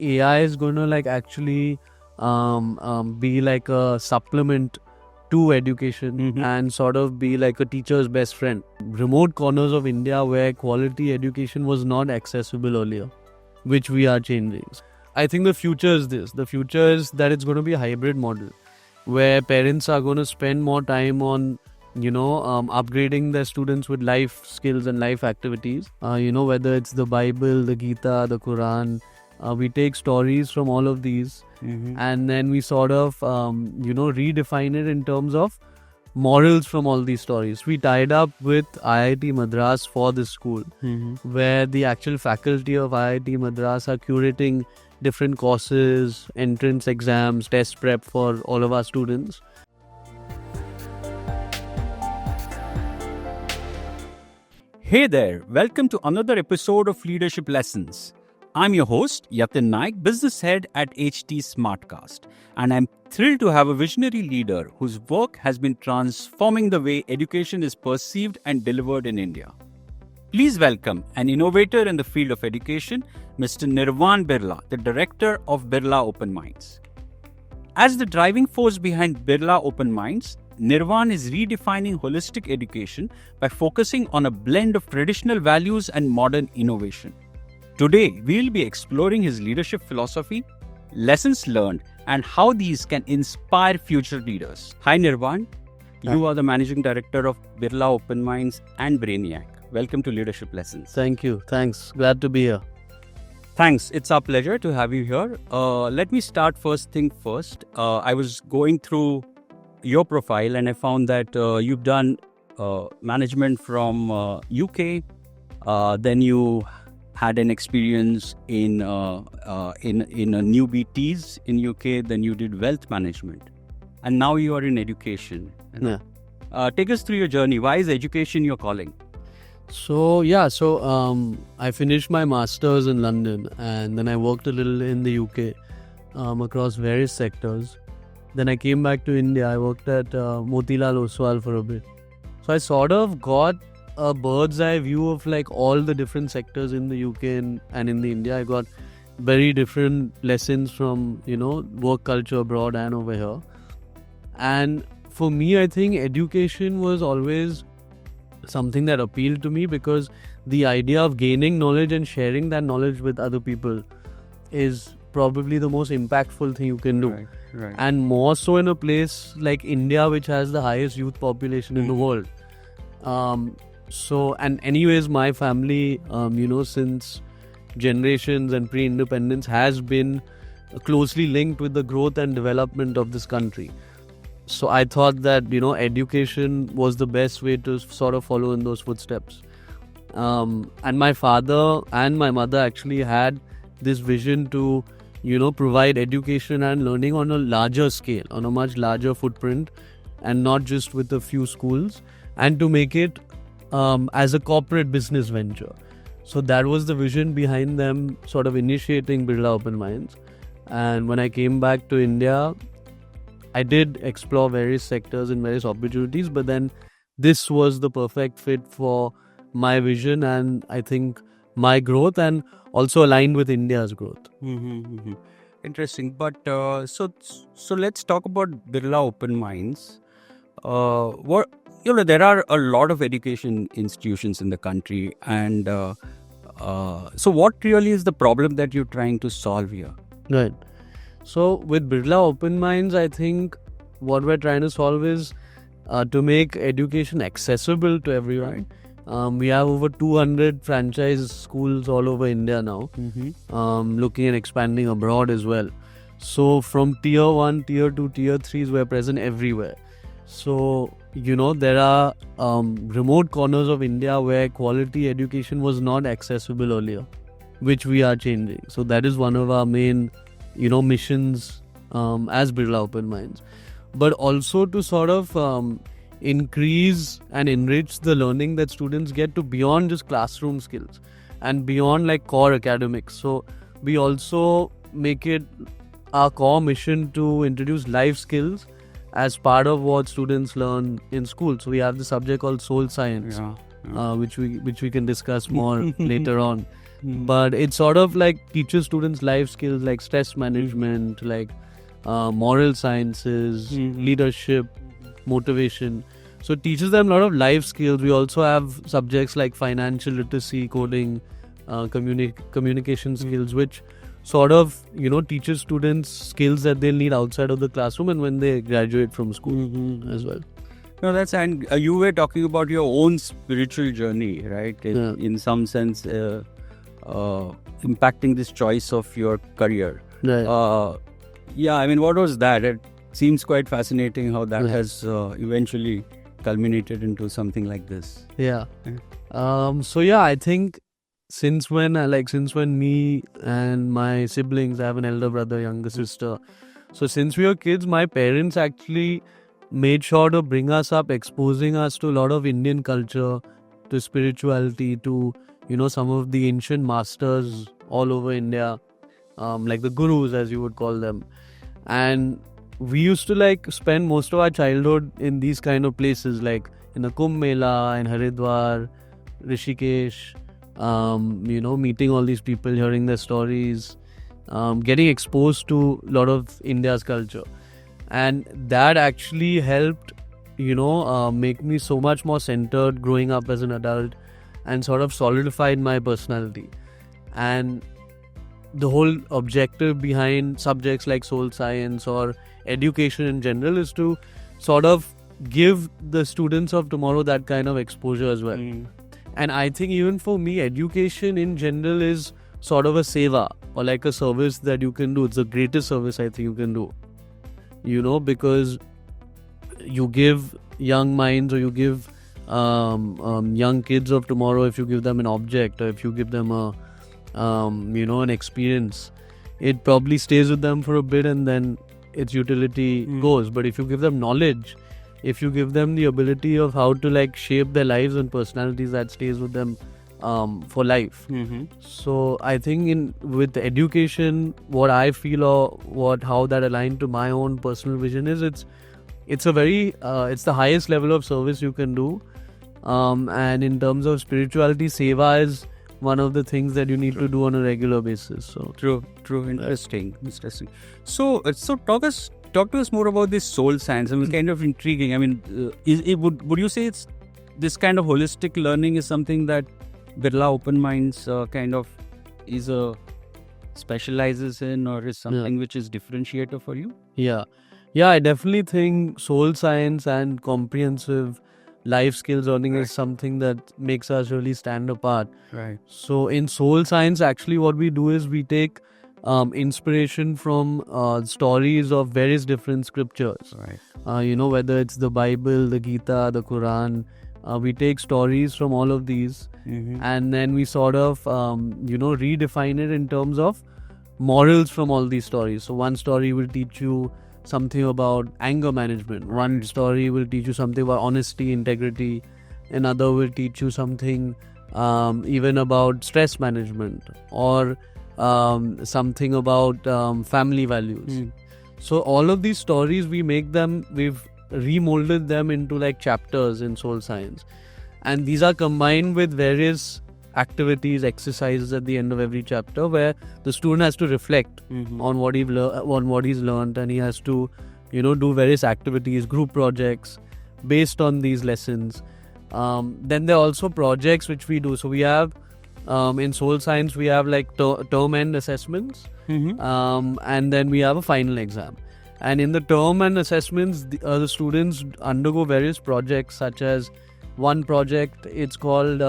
AI is going to like actually be like a supplement to education and sort of be like a teacher's best friend. Remote corners of India where quality education was not accessible earlier, which we are changing. I think the future is this. The future is that it's going to be a hybrid model where parents are going to spend more time on upgrading their students with life skills and life activities. Whether it's the Bible, the Gita, the Quran. We take stories from all of these and then we sort of, redefine it in terms of morals from all these stories. We tied up with IIT Madras for this school, where the actual faculty of IIT Madras are curating different courses, entrance exams, test prep for all of our students. Hey there, welcome to another episode of Leadership Lessons. I'm your host, Yatin Naik, business head at HT Smartcast, and I'm thrilled to have a visionary leader whose work has been transforming the way education is perceived and delivered in India. Please welcome an innovator in the field of education, Mr. Nirvan Birla, the director of Birla Open Minds. As the driving force behind Birla Open Minds, Nirvan is redefining holistic education by focusing on a blend of traditional values and modern innovation. Today, we'll be exploring his leadership philosophy, lessons learned, and how these can inspire future leaders. Hi Nirvan, you are the managing director of Birla Open Minds and Brainiac. Welcome to Leadership Lessons. Thank you. Thanks. Glad to be here. Thanks. It's our pleasure to have you here. Let me start first thing first. I was going through your profile and I found that you've done management from UK. Then you had an experience in a Newbie Teas in UK. Then you did wealth management, and now you are in education. Take us through your journey. Why is education your calling? So I finished my masters in London, and then I worked a little in the UK across various sectors. Then I came back to India. I worked at Motilal Oswal for a bit. So I sort of got a bird's eye view of like all the different sectors in the UK and in the India. I got very different lessons from, work culture abroad and over here. And for me, I think education was always something that appealed to me because the idea of gaining knowledge and sharing that knowledge with other people is probably the most impactful thing you can do. Right. And more so in a place like India, which has the highest youth population in the world. And anyways, my family, since generations and pre-independence has been closely linked with the growth and development of this country. So I thought that, education was the best way to sort of follow in those footsteps. And my father and my mother actually had this vision to, provide education and learning on a larger scale, on a much larger footprint, and not just with a few schools, and to make it as a corporate business venture. So that was the vision behind them sort of initiating Birla Open Minds. And when I came back to India, I did explore various sectors and various opportunities, but then this was the perfect fit for my vision and I think my growth, and also aligned with India's growth. Interesting. But so let's talk about Birla Open Minds. There are a lot of education institutions in the country, and so what really is the problem that you're trying to solve here? Right. So with Birla Open Minds, I think what we're trying to solve is to make education accessible to everyone. We have over 200 franchise schools all over India now, looking at expanding abroad as well. So from tier 1, tier 2, tier 3s, we're present everywhere. So, there are remote corners of India where quality education was not accessible earlier, which we are changing. So that is one of our main, missions as Birla Open Minds. But also to sort of increase and enrich the learning that students get to beyond just classroom skills and beyond like core academics. So we also make it our core mission to introduce life skills as part of what students learn in school. So we have the subject called soul science, which we can discuss more later on. but it sort of like teaches students life skills like stress management, like moral sciences, leadership, motivation. So it teaches them a lot of life skills. We also have subjects like financial literacy, coding, communication skills, which sort of, teaches students skills that they'll need outside of the classroom and when they graduate from school as well. No, that's, and you were talking about your own spiritual journey, right? In some sense, impacting this choice of your career. Right. Yeah, I mean, what was that? It seems quite fascinating how that has eventually culminated into something like this. Yeah. So yeah, I think since when me and my siblings, I have an elder brother, younger sister. So since we were kids, my parents actually made sure to bring us up, exposing us to a lot of Indian culture, to spirituality, to some of the ancient masters all over India, like the gurus as you would call them. And we used to like spend most of our childhood in these kind of places, like in a Kumbh Mela, in Haridwar, Rishikesh, meeting all these people, hearing their stories, getting exposed to a lot of India's culture. And that actually helped, make me so much more centered growing up as an adult and sort of solidified my personality. And the whole objective behind subjects like soul science or education in general is to sort of give the students of tomorrow that kind of exposure as well. And I think even for me, education in general is sort of a seva or like a service that you can do. It's the greatest service I think you can do. Because you give young minds, or you give young kids of tomorrow, if you give them an object or if you give them an experience, it probably stays with them for a bit and then its utility goes. But if you give them knowledge, if you give them the ability of how to like shape their lives and personalities, that stays with them for life. So I think with education, what I feel or how that aligned to my own personal vision is it's a very it's the highest level of service you can do, and in terms of spirituality, seva is one of the things that you need to do on a regular basis. So true, interesting. So talk to us more about this soul science. I mean, it's kind of intriguing. I mean, would you say it's this kind of holistic learning is something that Birla Open Minds kind of specializes in, or is something which is differentiator for you? Yeah, I definitely think soul science and comprehensive life skills learning is something that makes us really stand apart. Right. So in soul science, actually what we do is we take inspiration from stories of various different scriptures. Right. Whether it's the Bible, the Gita, the Quran. We take stories from all of these and then we sort of, redefine it in terms of morals from all these stories. So one story will teach you something about anger management. One story will teach you something about honesty, integrity. Another will teach you something even about stress management, or something about family values. So all of these stories, we've remolded them into like chapters in soul science, and these are combined with various activities, exercises at the end of every chapter, where the student has to reflect on what he's learned, and he has to do various activities, group projects based on these lessons. Then there are also projects which we do. So we have in soul science we have like term end assessments, and then we have a final exam. And in the term and assessments, the students undergo various projects, such as one project, it's called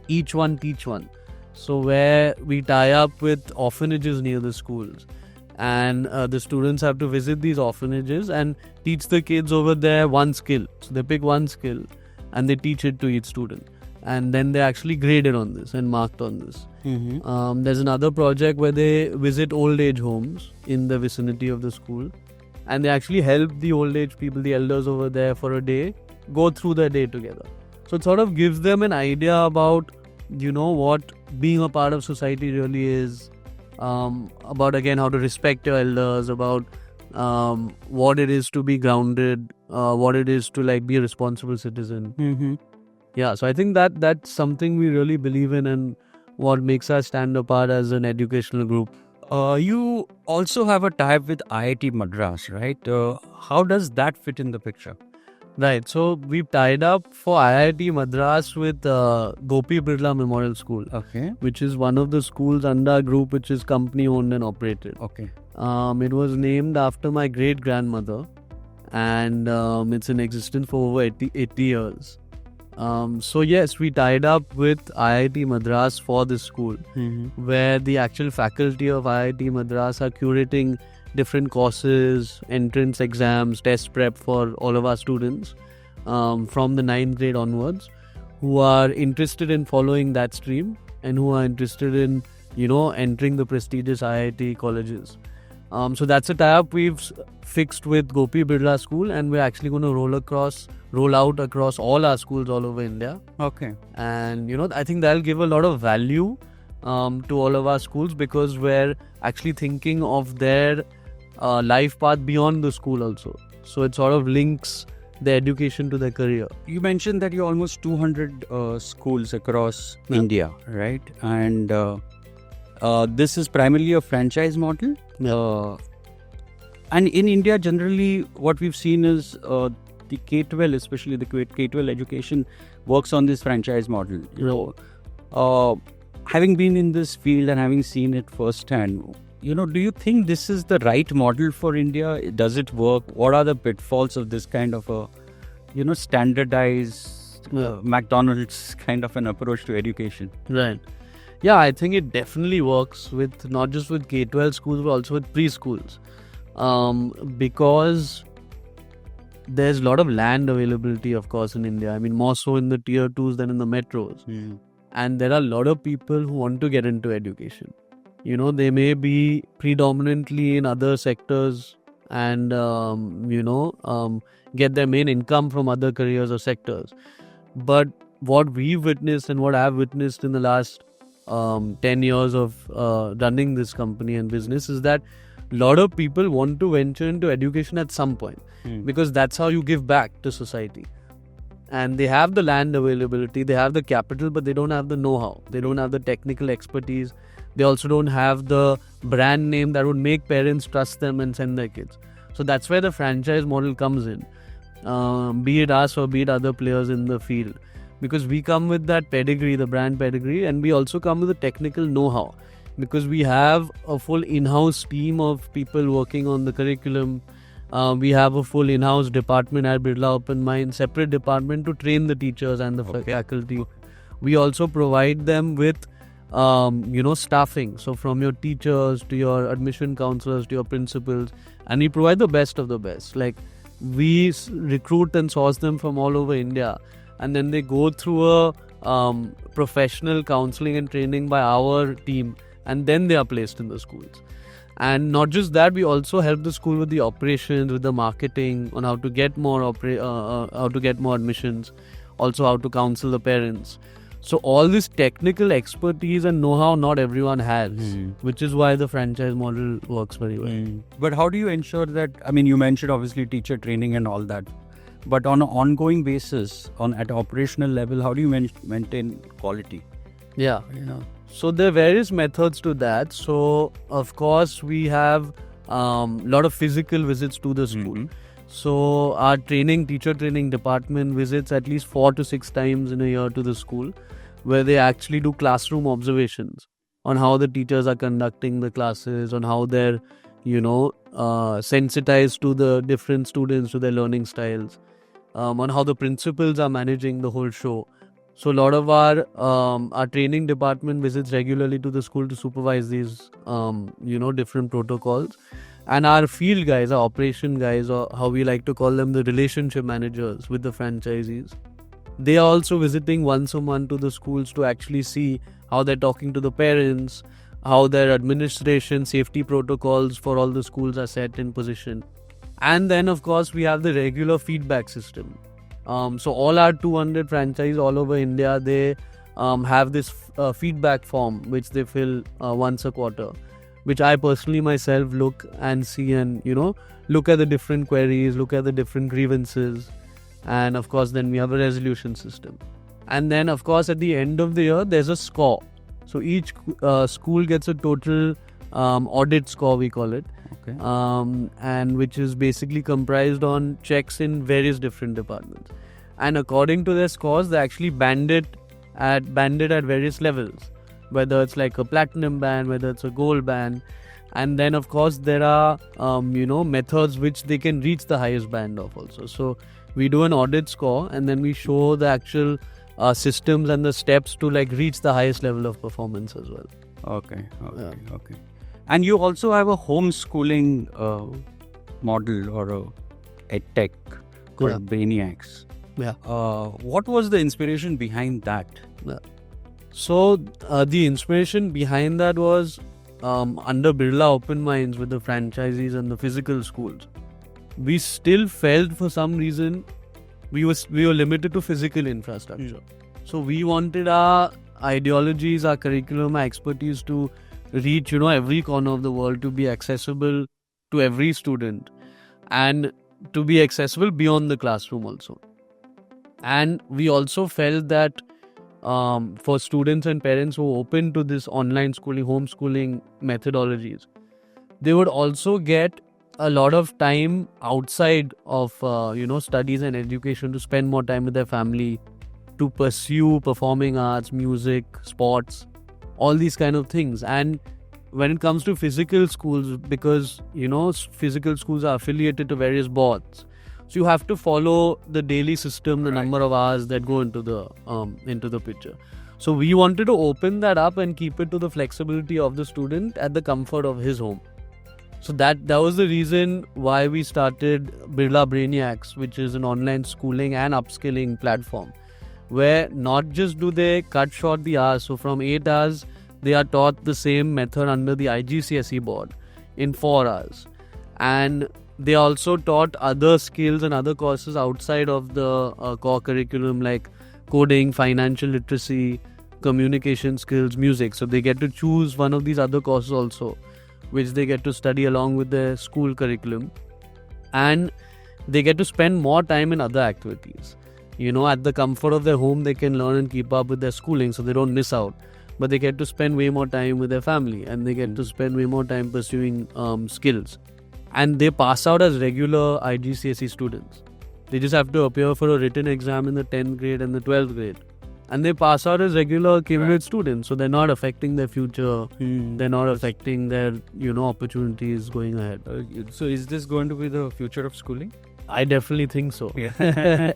Each One Teach One. So where we tie up with orphanages near the schools, and the students have to visit these orphanages and teach the kids over there one skill. So they pick one skill and they teach it to each student, and then they're actually graded on this and marked on this. There's another project where they visit old age homes in the vicinity of the school, and they actually help the old age people, the elders over there, for a day, go through their day together. So it sort of gives them an idea about what being a part of society really is, about again how to respect your elders, about what it is to be grounded, what it is to like be a responsible citizen. Yeah, so I think that's something we really believe in, and what makes us stand apart as an educational group. You also have a tie-up with IIT Madras, right? How does that fit in the picture? Right. So we've tied up for IIT Madras with Gopi Birla Memorial School, Okay. which is one of the schools under our group, which is company owned and operated. Okay. It was named after my great grandmother, and it's in existence for over 80 years. So yes, we tied up with IIT Madras for this school, where the actual faculty of IIT Madras are curating different courses, entrance exams, test prep for all of our students from the 9th grade onwards, who are interested in following that stream and who are interested in, entering the prestigious IIT colleges. So that's a tie-up we've fixed with Gopi Birla School, and we're actually going to roll out across all our schools all over India. Okay. And I think that'll give a lot of value to all of our schools, because we're actually thinking of their life path beyond the school also. So it sort of links the education to their career. You mentioned that you're almost 200 schools across India, right? And this is primarily a franchise model. And in India, generally, what we've seen is the K-12, especially the K-12 education, works on this franchise model. Having been in this field and having seen it firsthand, do you think this is the right model for India? Does it work? What are the pitfalls of this kind of a, standardized McDonald's kind of an approach to education? Right. Yeah, I think it definitely works with not just with K-12 schools, but also with preschools. Because there's a lot of land availability, of course, in India. I mean, more so in the tier 2s than in the metros. And there are a lot of people who want to get into education. They may be predominantly in other sectors and, get their main income from other careers or sectors. But what we've witnessed and what I've witnessed in the last 10 years of running this company and business is that a lot of people want to venture into education at some point, because that's how you give back to society. And they have the land availability, they have the capital, but they don't have the know-how. They don't have the technical expertise. They also don't have the brand name that would make parents trust them and send their kids. So that's where the franchise model comes in, be it us or be it other players in the field. Because we come with that pedigree, the brand pedigree, and we also come with the technical know-how. Because we have a full in-house team of people working on the curriculum. We have a full in-house department at Birla Open Mind, separate department to train the teachers and the faculty. We also provide them with, staffing. So from your teachers to your admission counselors to your principals, and we provide the best of the best. Like, we recruit and source them from all over India, and then they go through a professional counseling and training by our team, and then they are placed in the schools. And not just that, we also help the school with the operations, with the marketing, on how to get more admissions, also how to counsel the parents. So all this technical expertise and know-how not everyone has, which is why the franchise model works very well. But how do you ensure that, you mentioned obviously teacher training and all that, but on an ongoing basis, at operational level, how do you maintain quality? Yeah. So there are various methods to that. So of course we have a lot of physical visits to the school. So our teacher training department visits at least 4 to 6 times in a year to the school, where they actually do classroom observations on how the teachers are conducting the classes, on how they're, sensitized to the different students, to their learning styles, on how the principals are managing the whole show. So a lot of our training department visits regularly to the school to supervise these, different protocols. And our field guys, our operation guys, or how we like to call them, the relationship managers with the franchisees, they are also visiting once a month to the schools to actually see how they're talking to the parents, how their administration, safety protocols for all the schools are set in position. And then, of course, we have the regular feedback system. So all our 200 franchises all over India, they have this feedback form which they fill once a quarter, which I personally myself look and see and, look at the different queries, look at the different grievances. And of course, then we have a resolution system. And then, of course, at the end of the year, there's a score. So each school gets a total audit score, we call it, Okay. and which is basically comprised on checks in various different departments. And according to their scores, they actually band it at various levels, whether it's like a platinum band, whether it's a gold band. And then of course there are methods which they can reach the highest band of also. So we do an audit score, and then we show the actual systems and the steps to like reach the highest level of performance as well. Okay. And you also have a homeschooling model or a edtech called Brainiacs. Yeah. What was the inspiration behind that? So the inspiration behind that was under Birla Open Minds with the franchisees and the physical schools. We still felt for some reason we were limited to physical infrastructure. So we wanted our ideologies, our curriculum, our expertise to reach every corner of the world, to be accessible to every student, and to be accessible beyond the classroom also. And we also felt that for students and parents who are open to this online schooling, homeschooling methodologies, they would also get a lot of time outside of studies and education to spend more time with their family, to pursue performing arts, music, sports, all these kind of things. And when it comes to physical schools, because physical schools are affiliated to various boards, so you have to follow the daily system, the number of hours that go into the picture. So we wanted to open that up and keep it to the flexibility of the student at the comfort of his home. So that was the reason why we started Birla Brainiacs, which is an online schooling and upskilling platform, where not just do they cut short the hours, so from 8 hours they are taught the same method under the IGCSE board in 4 hours, and they also taught other skills and other courses outside of the core curriculum, like coding, financial literacy, communication skills, music. So they get to choose one of these other courses also, which they get to study along with their school curriculum, and they get to spend more time in other activities. At the comfort of their home, they can learn and keep up with their schooling, so they don't miss out. But they get to spend way more time with their family, and they get to spend way more time pursuing skills. And they pass out as regular IGCSE students. They just have to appear for a written exam in the 10th grade and the 12th grade. And they pass out as regular Cambridge students. So they're not affecting their future. They're not affecting their, opportunities going ahead. So is this going to be the future of schooling? I definitely think so. Yeah.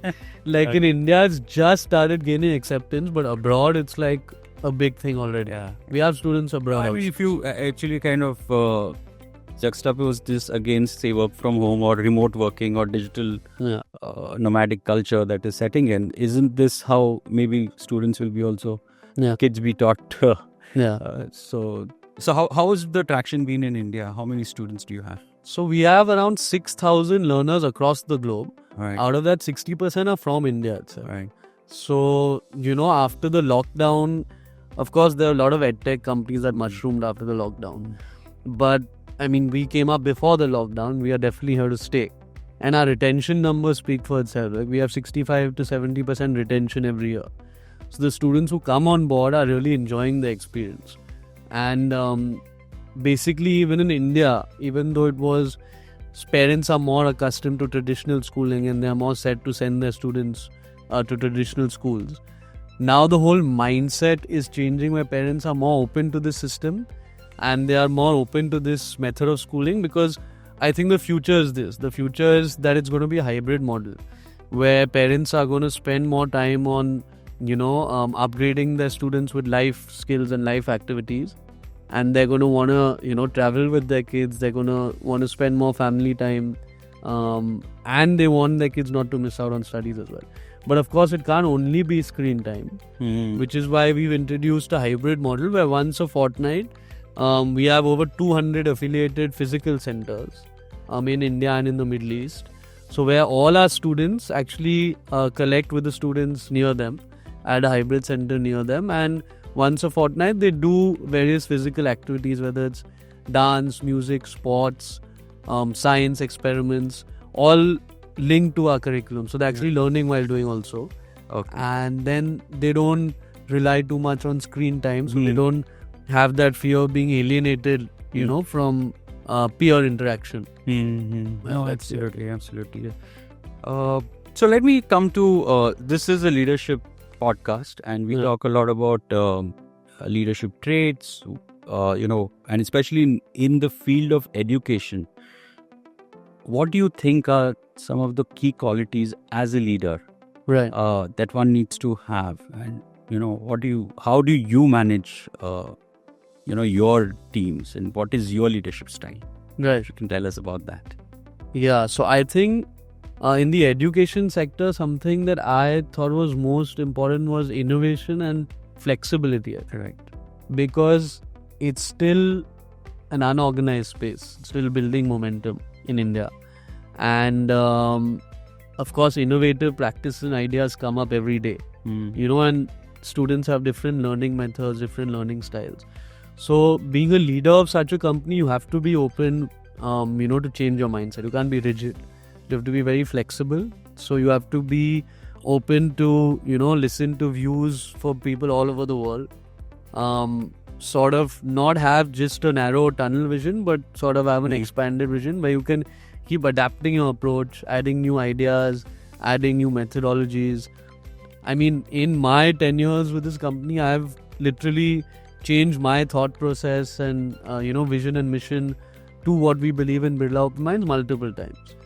In India, it's just started gaining acceptance, but abroad, it's like a big thing already. Yeah. We have students abroad. I mean, if you actually kind of juxtapose this against, say, work from home or remote working or digital nomadic culture that is setting in, isn't this how maybe students will be also, kids be taught? So how has the traction been in India? How many students do you have? So we have around 6,000 learners across the globe. Right. Out of that, 60% are from India itself. Right. So, after the lockdown, of course, there are a lot of edtech companies that mushroomed after the lockdown. But, we came up before the lockdown. We are definitely here to stay. And our retention numbers speak for itself. Like we have 65 to 70% retention every year. So the students who come on board are really enjoying the experience. And basically, even in India, even though it was, parents are more accustomed to traditional schooling and they are more set to send their students to traditional schools. Now the whole mindset is changing, where parents are more open to this system and they are more open to this method of schooling, because I think the future is this. The future is that it's going to be a hybrid model where parents are going to spend more time on, upgrading their students with life skills and life activities. And they're going to want to, travel with their kids. They're going to want to spend more family time. And they want their kids not to miss out on studies as well. But of course, it can't only be screen time, which is why we've introduced a hybrid model where once a fortnight, we have over 200 affiliated physical centers in India and in the Middle East. So where all our students actually collect with the students near them at a hybrid center near them. And once a fortnight, they do various physical activities, whether it's dance, music, sports, science experiments, all linked to our curriculum. So they're actually learning while doing also. Okay. And then they don't rely too much on screen time, so they Hmm. don't have that fear of being alienated, you know, from peer interaction. Mm-hmm. No, That's it. absolutely. So let me come to this is a leadership podcast, and we Yeah. talk a lot about leadership traits, and especially in the field of education. What do you think are some of the key qualities as a leader Right. that one needs to have, and how do you manage your teams, and what is your leadership style? Right. You can tell us about that. Yeah. So I think in the education sector, something that I thought was most important was innovation and flexibility. Right. Because it's still an unorganized space, still building momentum in India. And of course, innovative practices and ideas come up every day, you know, and students have different learning methods, different learning styles. So, being a leader of such a company, you have to be open, to change your mindset. You can't be rigid. You have to be very flexible. So, you have to be open to, listen to views for people all over the world. Sort of not have just a narrow tunnel vision, but sort of have an expanded vision where you can keep adapting your approach, adding new ideas, adding new methodologies. I mean, in my 10 years with this company, I've literally changed my thought process and, vision and mission to what we believe in Birla Open Minds multiple times,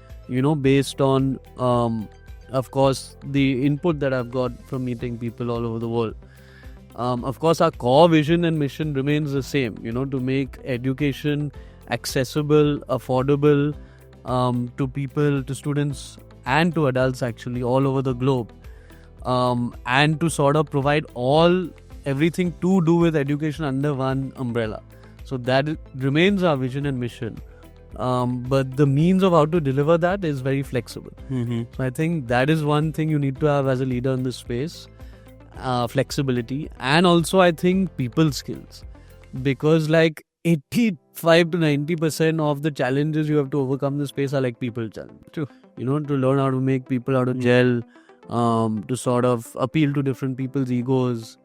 based on, of course, the input that I've got from meeting people all over the world. Of course, our core vision and mission remains the same, to make education accessible, affordable to people, to students, and to adults actually all over the globe. And to sort of provide everything to do with education under one umbrella. So that remains our vision and mission. But the means of how to deliver that is very flexible. So I think that is one thing you need to have as a leader in this space. Flexibility, and also I think people skills, because like 85 to 90% of the challenges you have to overcome in this space are like people challenges. True. To learn how to make people out of gel, to sort of appeal to different people's egos,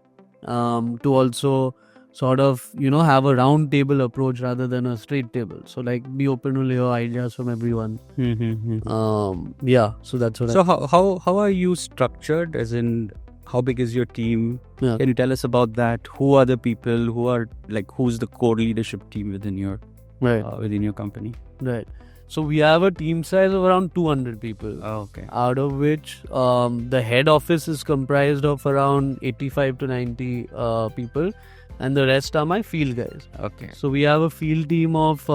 to also sort of have a round table approach rather than a straight table. So like be open to hear ideas from everyone. So that's what. So how are you structured? As in, how big is your team? Yeah. Can you tell us about that? Who are the people who are who's the core leadership team within your company? Right. So we have a team size of around 200 people. Oh, okay. Out of which the head office is comprised of around 85 to 90 people, and the rest are my field guys. Okay. So we have a field team of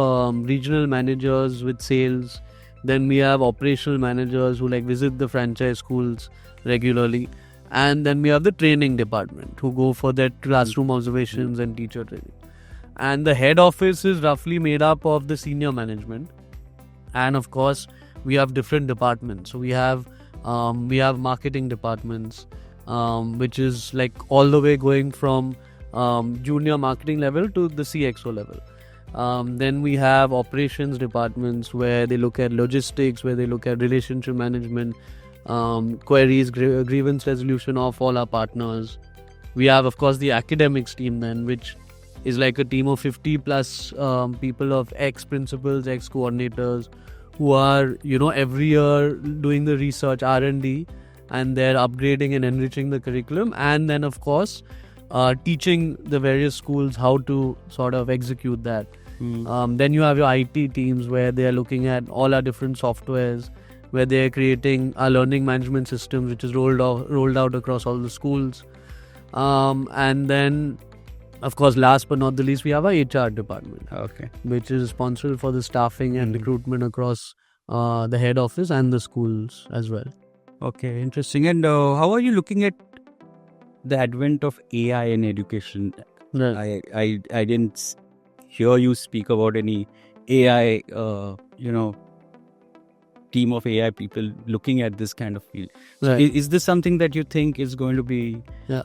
regional managers with sales. Then we have operational managers who visit the franchise schools regularly. And then we have the training department who go for their classroom observations and teacher training. And the head office is roughly made up of the senior management. And of course, we have different departments. So we have marketing departments, which is all the way going from junior marketing level to the CXO level. Then we have operations departments where they look at logistics, where they look at relationship management, queries, grievance resolution of all our partners. We have, of course, the academics team then, which is like a team of 50 plus people of ex-principals, ex-coordinators who are, every year doing the research, R&D, and they're upgrading and enriching the curriculum. And then, of course, teaching the various schools how to sort of execute that. Then you have your IT teams where they are looking at all our different softwares, where they are creating our learning management systems, which is rolled out across all the schools. And then, of course, last but not the least, we have our HR department, which is responsible for the staffing and recruitment across the head office and the schools as well. Okay, interesting. And how are you looking at the advent of AI in education? Right. I didn't hear you speak about any AI, team of AI people looking at this kind of field. So Right. is this something that you think is going to be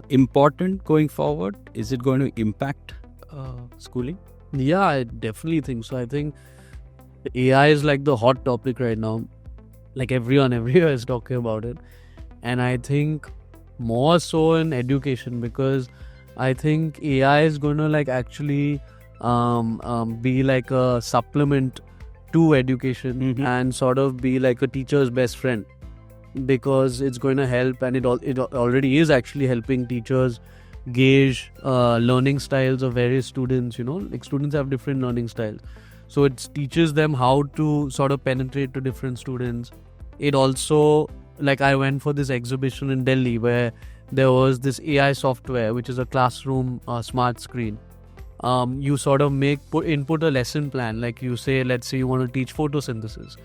important going forward? Is it going to impact schooling? Yeah, I definitely think so. I think AI is the hot topic right now. Everyone everywhere is talking about it. And I think more so in education, because I think AI is going to like actually be like a supplement to education and sort of be like a teacher's best friend, because it's going to help, and it already is actually helping teachers gauge learning styles of various students. Like students have different learning styles, so it teaches them how to sort of penetrate to different students. It also, like, I went for this exhibition in Delhi where there was this AI software, which is a classroom smart screen. You sort of input a lesson plan. Like you say, let's say you want to teach photosynthesis.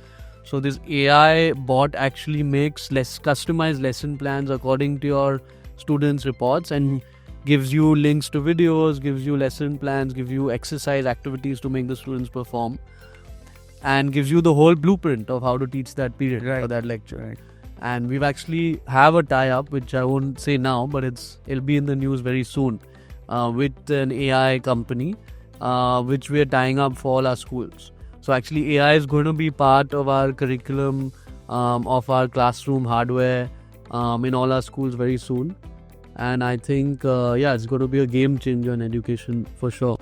So this AI bot actually makes customized lesson plans according to your students' reports, and gives you links to videos, gives you lesson plans, gives you exercise activities to make the students perform, and gives you the whole blueprint of how to teach that period or that lecture. Right. And we've actually have a tie-up, which I won't say now, but it'll be in the news very soon, with an AI company, which we're tying up for all our schools. So actually AI is going to be part of our curriculum, of our classroom hardware, in all our schools very soon. And I think, it's going to be a game changer in education for sure.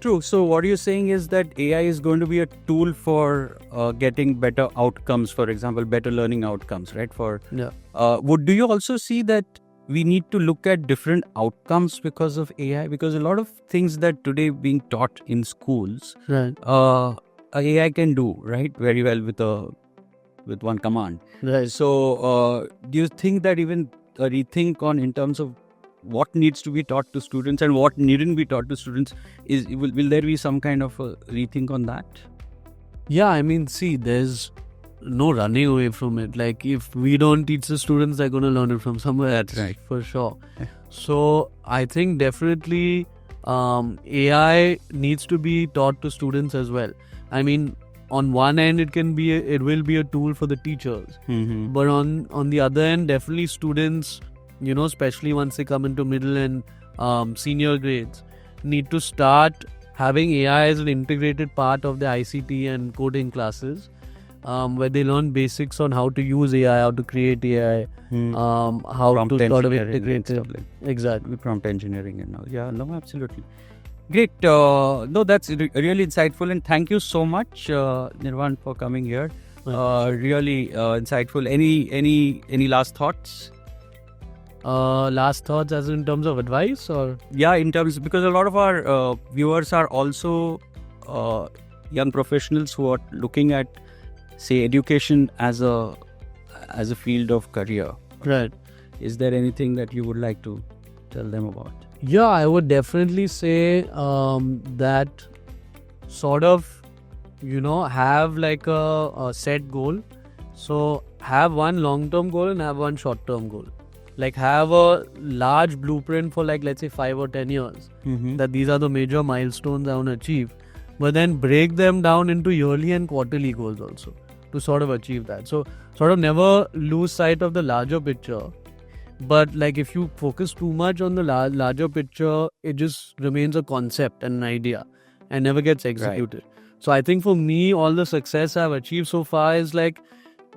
True. So what you're saying is that AI is going to be a tool for getting better outcomes, for example, better learning outcomes, right? Do you also see that we need to look at different outcomes because of AI? Because a lot of things that today being taught in schools, Right. AI can do, right, very well with one command. Right. So do you think that even a rethink on in terms of what needs to be taught to students and what needn't be taught to students, will there be some kind of a rethink on that? Yeah, I mean, see, there's no running away from it. Like, if we don't teach the students, they're going to learn it from somewhere else, Right. for sure. Yeah. So I think definitely AI needs to be taught to students as well. I mean, on one end, it will be a tool for the teachers, but on the other end, definitely students, especially once they come into middle and senior grades, need to start having AI as an integrated part of the ICT and coding classes, where they learn basics on how to use AI, how to create AI, how Prompt to sort of engineering integrate and stuff it. like Exactly. prompt engineering and all. Yeah, no, absolutely. Great. No, that's really insightful, and thank you so much, Nirvan, for coming here. Really insightful. Any last thoughts? Last thoughts, as in terms of advice, or? Yeah, in terms, because a lot of our viewers are also young professionals who are looking at, say, education as a field of career. Right. Is there anything that you would like to tell them about? Yeah, I would definitely say that sort of, have like a set goal. So have one long-term goal and have one short-term goal. Like, have a large blueprint for, like, let's say 5 or 10 years, that these are the major milestones I want to achieve. But then break them down into yearly and quarterly goals also to sort of achieve that. So sort of never lose sight of the larger picture. But like, if you focus too much on the larger picture, it just remains a concept and an idea and never gets executed. So I think for me, all the success I've achieved so far is like,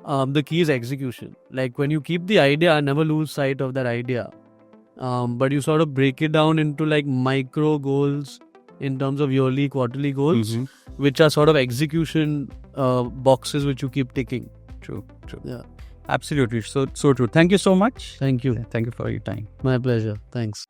the key is execution. Like, when you keep the idea, never lose sight of that idea. But you sort of break it down into like micro goals in terms of yearly, quarterly goals, which are sort of execution boxes which you keep ticking. True. Yeah. Absolutely. So true. Thank you so much. Thank you. Thank you for your time. My pleasure. Thanks.